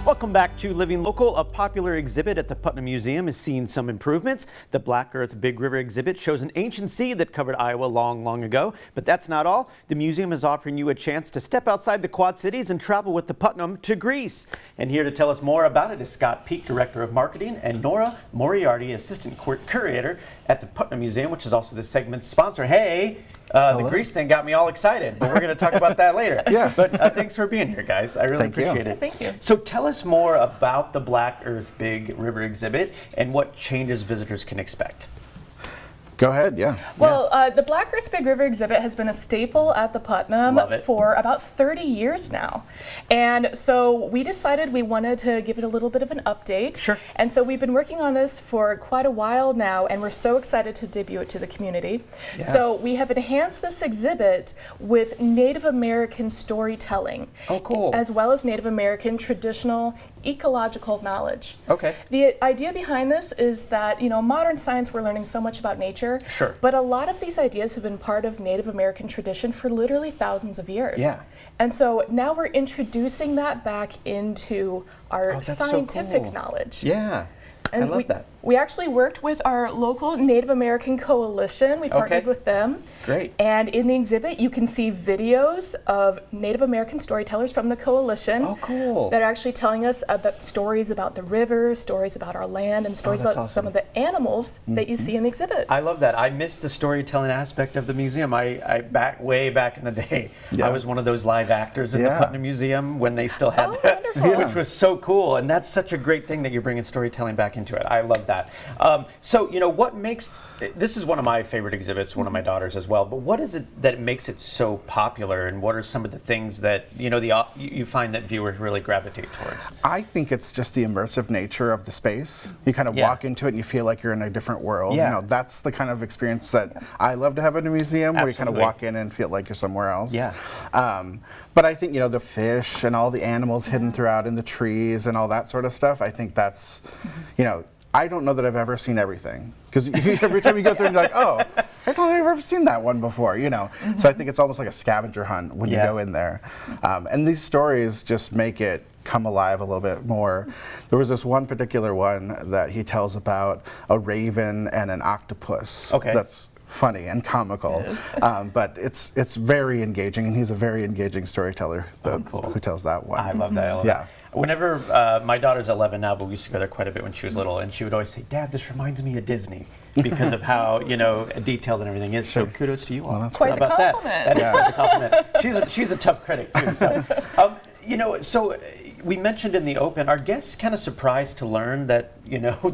Welcome back to Living Local. A popular exhibit at the Putnam Museum has seen some improvements. The Black Earth Big River exhibit shows an ancient sea that covered Iowa long ago. But that's not all. The museum is offering you a chance to step outside the Quad Cities and travel with the Putnam to Greece. And here to tell us more about it is Scott Peake, Director of Marketing, and Nora Moriarty, Assistant Curator at the Putnam Museum, which is also this segment's sponsor. Hey! The Greece thing got me all excited, but we're going to talk about that later. Yeah. But thanks for being here, guys. I really appreciate it. Thank you. So tell us more about the Black Earth Big River exhibit and what changes visitors can expect. Go ahead, yeah. Well, the Black Earth Big River exhibit has been a staple at the Putnam for about 30 years now. And so we decided we wanted to give it a little bit of an update. Sure. And so we've been working on this for quite a while now, and we're so excited to debut it to the community. Yeah. So we have enhanced this exhibit with Native American storytelling. Oh, cool. As well as Native American traditional ecological knowledge. Okay. The idea behind this is that, modern science, we're learning so much about nature. Sure. But a lot of these ideas have been part of Native American tradition for literally thousands of years. Yeah. And so now we're introducing that back into our scientific knowledge. Yeah. And I love that. We actually worked with our local Native American coalition. We partnered with them. Great. And in the exhibit, you can see videos of Native American storytellers from the coalition. Oh, cool. That are actually telling us about stories about the river, stories about our land, and stories about some of the animals that you see in the exhibit. I love that. I missed the storytelling aspect of the museum. Way back in the day, I was one of those live actors in the Putnam Museum when they still had that, which was so cool. And that's such a great thing that you're bringing storytelling back into it. I love that. So, what makes, this is one of my favorite exhibits, one of my daughters as well, but what is it that makes it so popular, and what are some of the things that, you find that viewers really gravitate towards? I think it's just the immersive nature of the space. You kind of walk into it and you feel like you're in a different world. Yeah. That's the kind of experience that I love to have in a museum, where you kind of walk in and feel like you're somewhere else. Yeah. But I think, the fish and all the animals hidden throughout in the trees and all that sort of stuff, I think that's, I don't know that I've ever seen everything, because every time you go through and you're like, oh, I don't think I've ever seen that one before, So I think it's almost like a scavenger hunt when you go in there. And these stories just make it come alive a little bit more. There was this one particular one that he tells about a raven and an octopus. Okay. That's funny and comical, but it's very engaging, and he's a very engaging storyteller who tells that one. I love that. I love that. Whenever my daughter's 11 now, but we used to go there quite a bit when she was little, and she would always say, "Dad, this reminds me of Disney," because of how detailed and everything is. So kudos to you all. Well, that's quite the compliment. That is quite the compliment. She's a tough critic too. So, so we mentioned in the open, our guests kind of surprised to learn that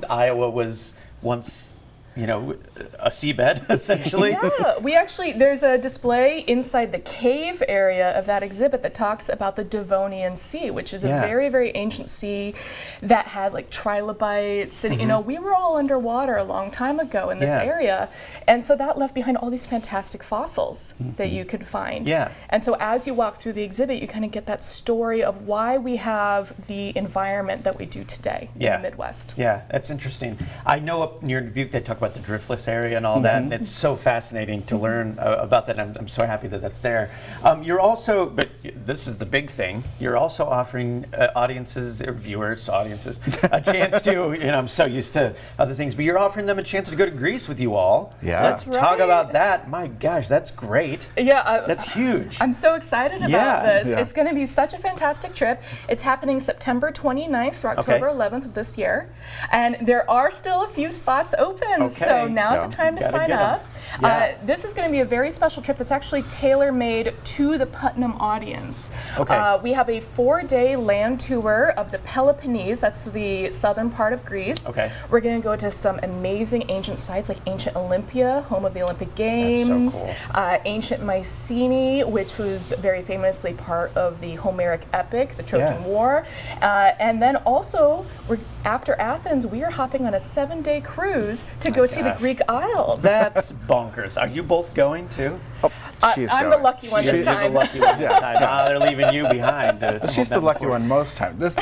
Iowa was once a seabed, essentially. Yeah, there's a display inside the cave area of that exhibit that talks about the Devonian Sea, which is a very, very ancient sea that had like trilobites, and we were all underwater a long time ago in this area, and so that left behind all these fantastic fossils that you could find. Yeah. And so as you walk through the exhibit, you kind of get that story of why we have the environment that we do today in the Midwest. Yeah, that's interesting. I know up near Dubuque they talk about the driftless area and all that, and it's so fascinating to learn about that, and I'm so happy that that's there. You're also, but this is the big thing, you're also offering audiences, or viewers, audiences, a chance to, I'm so used to other things, but you're offering them a chance to go to Greece with you all. Yeah. Let's talk about that. My gosh, that's great. Yeah. That's huge. I'm so excited about this. It's going to be such a fantastic trip. It's happening September 29th through October 11th of this year, and there are still a few spots open. So now's the time to sign up. This is going to be a very special trip that's actually tailor-made to the Putnam audience. Okay. We have a 4-day land tour of the Peloponnese, that's the southern part of Greece. Okay. We're going to go to some amazing ancient sites like ancient Olympia, home of the Olympic Games, that's so cool. Ancient Mycenae, which was very famously part of the Homeric epic, the Trojan War. And then also, after Athens, we are hopping on a 7-day cruise to go see the Greek Isles. That's bonkers. Are you both going too? Oh, I'm the lucky one this time. You're the lucky one this time. They're leaving you behind. She's the lucky one most times. This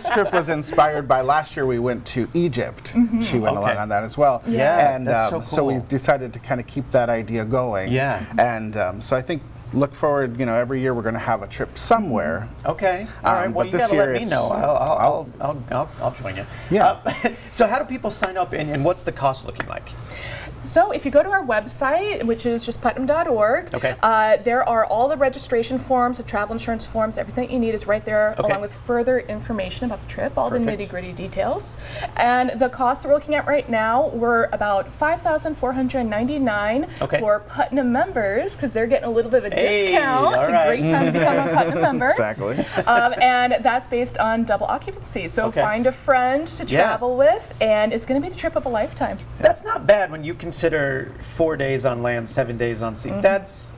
trip was inspired by last year we went to Egypt. She went along on that as well. Yeah, and that's so cool. So we decided to kind of keep that idea going. Yeah. And so I think look forward, every year we're going to have a trip somewhere. Okay. All right. Well, you got to let me know. I'll join you. Yeah. So how do people sign up, and what's the cost looking like? So if you go to our website, which is just putnam.org, okay. There are all the registration forms, the travel insurance forms, everything you need is right there, okay. along with further information about the trip, all Perfect. the nitty-gritty details. And the costs that we're looking at right now, we're about $5,499 okay. for Putnam members, because they're getting a little bit of a discount. It's a great time to become a Putnam member. Exactly. And that's based on double occupancy. So okay. find a friend to travel with, and it's going to be the trip of a lifetime. That's not bad when you consider 4 days on land, 7 days on sea. That's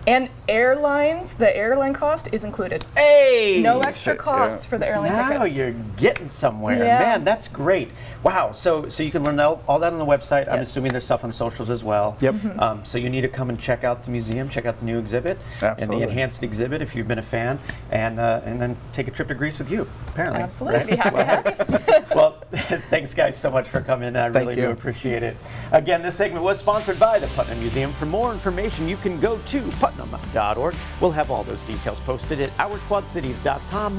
and airlines, the airline cost is included. Hey! No extra cost for the airline tickets. Now you're getting somewhere. Yeah. Man, that's great. Wow, so you can learn all that on the website. Yes. I'm assuming there's stuff on socials as well. Yep. So you need to come and check out the museum, check out the new exhibit, Absolutely. and the enhanced exhibit if you've been a fan, and then take a trip to Greece with you, apparently. Absolutely. Right? Be happy to have you. Well, thanks guys so much for coming. I really do appreciate it. Again, this segment was sponsored by the Putnam Museum. For more information, you can go to putnam.org. We'll have all those details posted at ourquadcities.com.